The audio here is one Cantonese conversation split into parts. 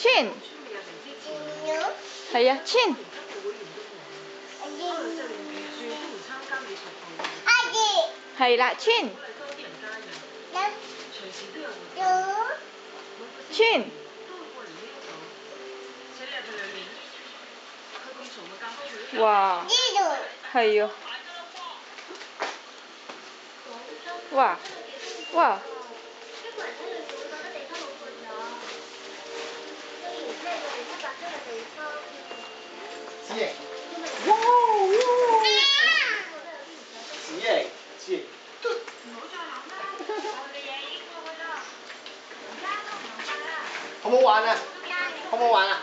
Chin，係啊 ，Chin。係啦 ，Chin。Chin。哇！係啊！哇！哇！子瑩，哇！子瑩，子瑩，好唔好玩啊？好唔好玩啊？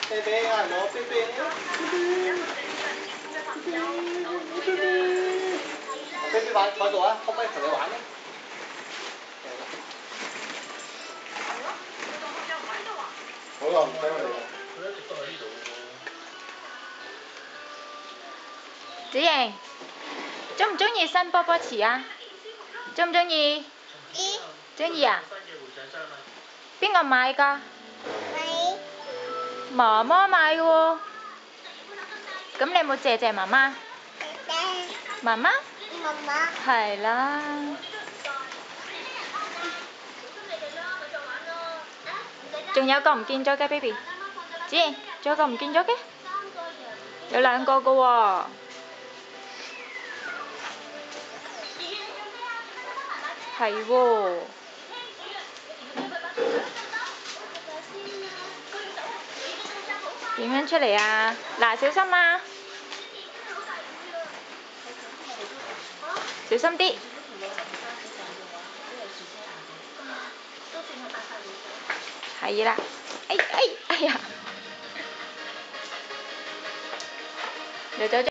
啤啤啊，攞啤啤啊！啤啤玩坐度啊，可唔可以同你玩咧？好啦，唔使我哋啦。佢一直都喺呢度喎。子瑩，中唔中意新波波池啊？中唔中意？中意啊？邊個買㗎？媽媽買嘅喎。咁你有冇謝謝媽媽？媽媽？係啦。仲有個唔見咗嘅 baby， 子瑩，仲有個唔見咗嘅，有兩個嘅喎。係喎。點樣出嚟啊？嗱，小心啊！小心啲。係啦，哎呀！又走咗。